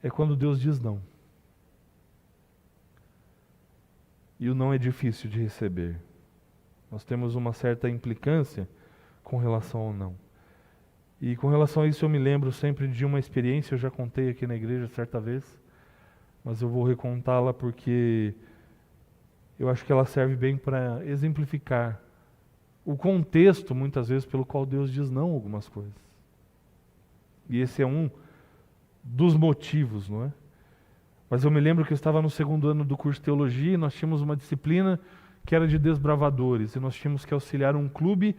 é quando Deus diz não. E o não é difícil de receber. Nós temos uma certa implicância com relação ao não. E com relação a isso eu me lembro sempre de uma experiência, eu já contei aqui na igreja certa vez, mas eu vou recontá-la porque eu acho que ela serve bem para exemplificar o contexto, muitas vezes, pelo qual Deus diz não a algumas coisas. E esse é um dos motivos, não é? Mas eu me lembro que eu estava no 2º ano do curso de teologia e nós tínhamos uma disciplina que era de desbravadores, e nós tínhamos que auxiliar um clube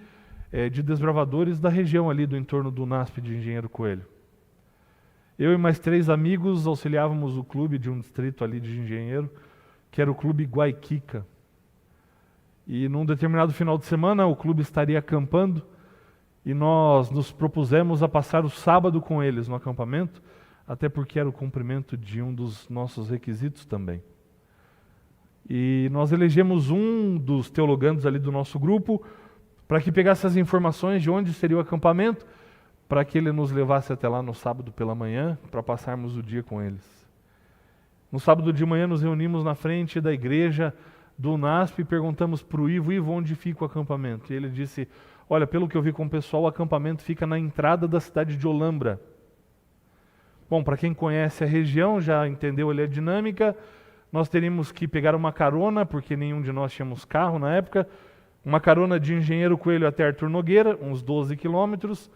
de desbravadores da região ali do entorno do NASP de Engenheiro Coelho. Eu e mais 3 amigos auxiliávamos o clube de um distrito ali de Engenheiro, que era o Clube Guaiquica. E num determinado final de semana o clube estaria acampando e nós nos propusemos a passar o sábado com eles no acampamento, até porque era o cumprimento de um dos nossos requisitos também. E nós elegemos um dos teologandos ali do nosso grupo para que pegasse as informações de onde seria o acampamento, para que ele nos levasse até lá no sábado pela manhã, para passarmos o dia com eles. No sábado de manhã nos reunimos na frente da igreja do NASP e perguntamos para o Ivo, onde fica o acampamento? E ele disse, olha, pelo que eu vi com o pessoal, o acampamento fica na entrada da cidade de Olambra. Bom, para quem conhece a região, já entendeu ali a dinâmica, nós teríamos que pegar uma carona, porque nenhum de nós tínhamos carro na época, uma carona de Engenheiro Coelho até Arthur Nogueira, uns 12 quilômetros,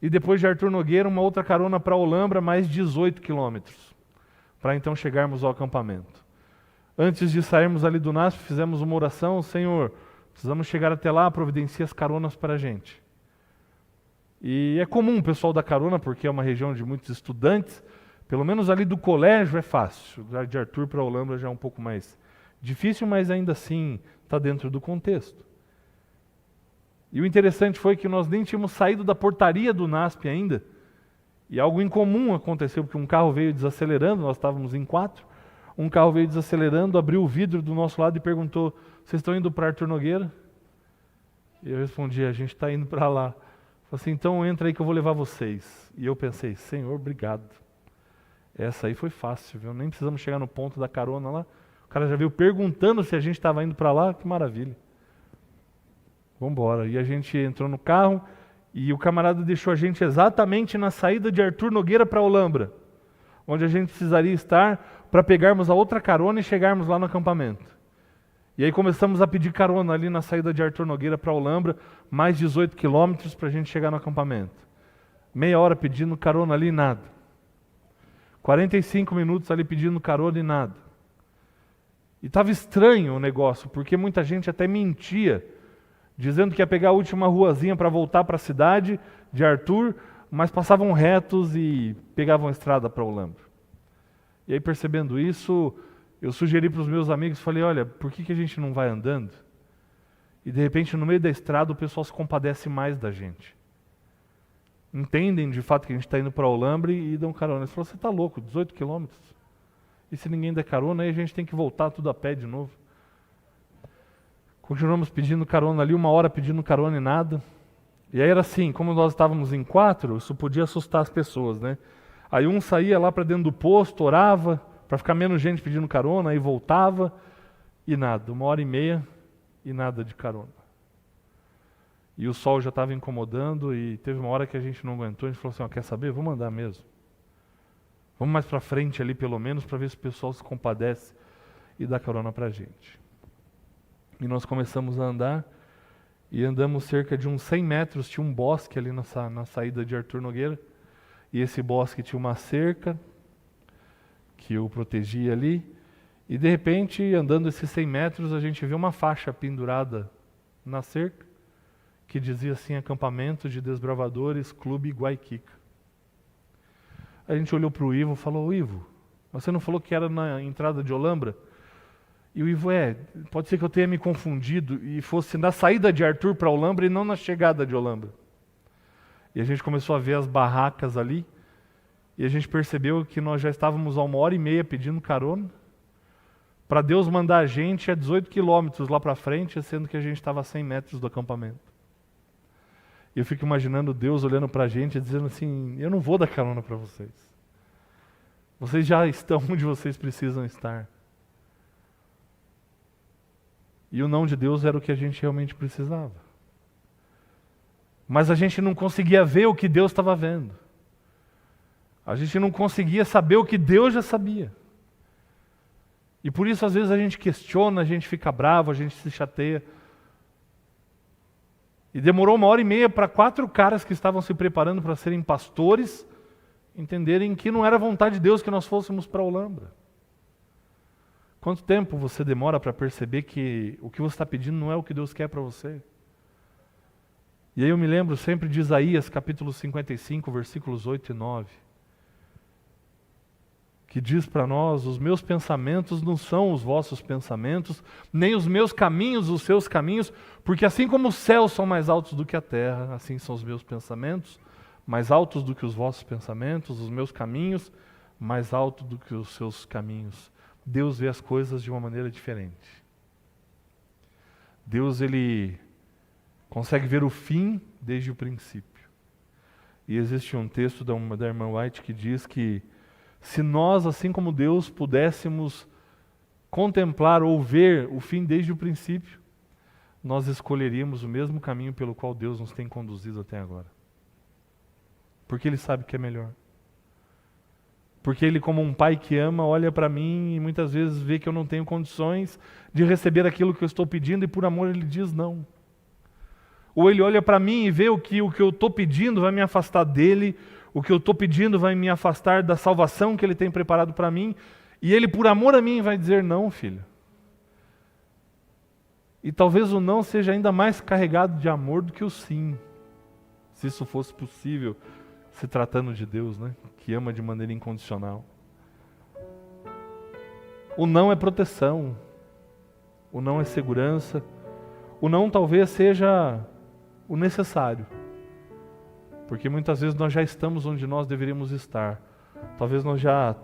e depois de Arthur Nogueira, uma outra carona para Olambra, mais 18 quilômetros, para então chegarmos ao acampamento. Antes de sairmos ali do NASP, fizemos uma oração, Senhor, precisamos chegar até lá, providencia as caronas para a gente. E é comum o pessoal da carona, porque é uma região de muitos estudantes, pelo menos ali do colégio é fácil, de Arthur para Olambra já é um pouco mais difícil, mas ainda assim está dentro do contexto. E o interessante foi que nós nem tínhamos saído da portaria do NASP ainda, e algo incomum aconteceu, porque um carro veio desacelerando, nós estávamos em 4, um carro veio desacelerando, abriu o vidro do nosso lado e perguntou, vocês estão indo para Arthur Nogueira? E eu respondi, a gente está indo para lá. Falei assim, então entra aí que eu vou levar vocês. E eu pensei, Senhor, obrigado. Essa aí foi fácil, viu? Nem precisamos chegar no ponto da carona lá. O cara já veio perguntando se a gente estava indo para lá, que maravilha. Vamos embora. E a gente entrou no carro e o camarada deixou a gente exatamente na saída de Arthur Nogueira para Olambra, onde a gente precisaria estar para pegarmos a outra carona e chegarmos lá no acampamento. E aí começamos a pedir carona ali na saída de Arthur Nogueira para Olambra, mais 18 quilômetros para a gente chegar no acampamento. Meia hora pedindo carona ali e nada. 45 minutos ali pedindo carona e nada. E estava estranho o negócio, porque muita gente até mentia, dizendo que ia pegar a última ruazinha para voltar para a cidade de Arthur, mas passavam retos e pegavam a estrada para Olambra. E aí, percebendo isso, eu sugeri para os meus amigos, falei, olha, por que a gente não vai andando? E de repente, no meio da estrada, o pessoal se compadece mais da gente. Entendem de fato que a gente está indo para Olambra e dão carona. Eles falaram, você está louco, 18 quilômetros? E se ninguém der carona, aí a gente tem que voltar tudo a pé de novo. Continuamos pedindo carona ali, 1 hora pedindo carona e nada. E aí era assim, como nós estávamos em 4, isso podia assustar as pessoas, né? Aí um saía lá para dentro do posto, orava, para ficar menos gente pedindo carona, aí voltava e nada. 1h30 e nada de carona. E o sol já estava incomodando e teve uma hora que a gente não aguentou, a gente falou assim, quer saber? Vamos andar mesmo. Vamos mais para frente ali pelo menos, para ver se o pessoal se compadece e dá carona para a gente. E nós começamos a andar e andamos cerca de uns 100 metros, tinha um bosque ali na saída de Arthur Nogueira, e esse bosque tinha uma cerca que o protegia ali, e de repente, andando esses 100 metros, a gente viu uma faixa pendurada na cerca, que dizia assim, acampamento de desbravadores, Clube Guaiquica. A gente olhou para o Ivo e falou, Ivo, você não falou que era na entrada de Olambra? E o Ivo, pode ser que eu tenha me confundido e fosse na saída de Arthur para Olambra e não na chegada de Olambra. E a gente começou a ver as barracas ali, e a gente percebeu que nós já estávamos há 1h30 pedindo carona, para Deus mandar a gente a 18 quilômetros lá para frente, sendo que a gente estava a 100 metros do acampamento. E eu fico imaginando Deus olhando para a gente e dizendo assim, eu não vou dar carona para vocês. Vocês já estão onde vocês precisam estar. E o não de Deus era o que a gente realmente precisava. Mas a gente não conseguia ver o que Deus estava vendo. A gente não conseguia saber o que Deus já sabia. E por isso às vezes a gente questiona, a gente fica bravo, a gente se chateia. E demorou 1h30 para 4 caras que estavam se preparando para serem pastores entenderem que não era vontade de Deus que nós fôssemos para Olambra. Quanto tempo você demora para perceber que o que você está pedindo não é o que Deus quer para você? E aí eu me lembro sempre de Isaías, capítulo 55, versículos 8 e 9, que diz para nós: os meus pensamentos não são os vossos pensamentos, nem os meus caminhos os seus caminhos, porque assim como os céus são mais altos do que a terra, assim são os meus pensamentos, mais altos do que os vossos pensamentos, os meus caminhos, mais altos do que os seus caminhos. Deus vê as coisas de uma maneira diferente. Deus, Ele consegue ver o fim desde o princípio. E existe um texto da irmã White que diz que se nós, assim como Deus, pudéssemos contemplar ou ver o fim desde o princípio, nós escolheríamos o mesmo caminho pelo qual Deus nos tem conduzido até agora. Porque Ele sabe que é melhor. Porque Ele, como um pai que ama, olha para mim e muitas vezes vê que eu não tenho condições de receber aquilo que eu estou pedindo e por amor Ele diz não. Ou Ele olha para mim e vê o que eu estou pedindo vai me afastar dEle, o que eu estou pedindo vai me afastar da salvação que Ele tem preparado para mim, e Ele, por amor a mim, vai dizer não, filho. E talvez o não seja ainda mais carregado de amor do que o sim, se isso fosse possível, se tratando de Deus, né? Que ama de maneira incondicional. O não é proteção, o não é segurança, o não talvez seja o necessário, porque muitas vezes nós já estamos onde nós deveríamos estar, talvez nós já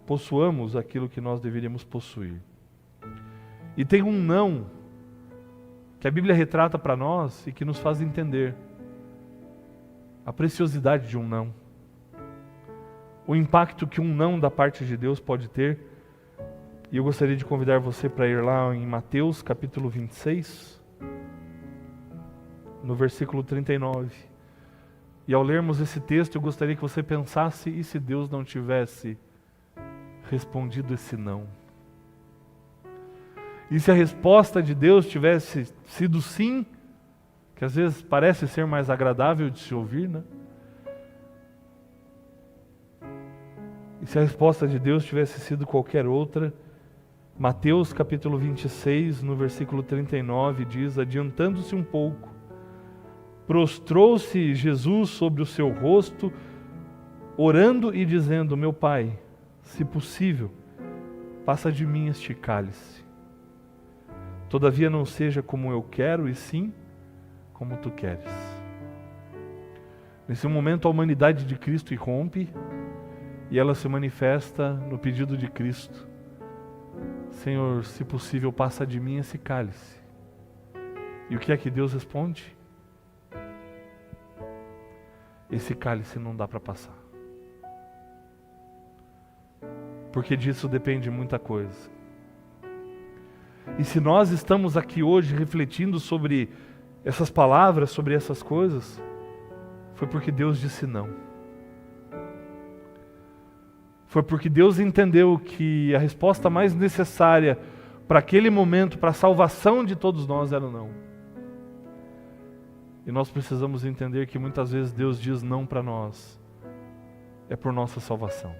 possuamos aquilo que nós deveríamos possuir. E tem um não que a Bíblia retrata para nós e que nos faz entender a preciosidade de um não, o impacto que um não da parte de Deus pode ter. E eu gostaria de convidar você para ir lá em Mateus capítulo 26, no versículo 39. E ao lermos esse texto, eu gostaria que você pensasse: e se Deus não tivesse respondido esse não? E se a resposta de Deus tivesse sido sim, que às vezes parece ser mais agradável de se ouvir, né? E se a resposta de Deus tivesse sido qualquer outra? Mateus capítulo 26, no versículo 39, diz: adiantando-se um pouco, prostrou-se Jesus sobre o seu rosto, orando e dizendo: meu Pai, se possível, passa de mim este cálice. Todavia não seja como eu quero, e sim como tu queres. Nesse momento a humanidade de Cristo irrompe e ela se manifesta no pedido de Cristo: Senhor, se possível, passa de mim esse cálice. E o que é que Deus responde? Esse cálice não dá para passar. Porque disso depende muita coisa. E se nós estamos aqui hoje refletindo sobre essas palavras, sobre essas coisas, foi porque Deus disse não. Foi porque Deus entendeu que a resposta mais necessária para aquele momento, para a salvação de todos nós, era o não. E nós precisamos entender que muitas vezes Deus diz não para nós, é por nossa salvação.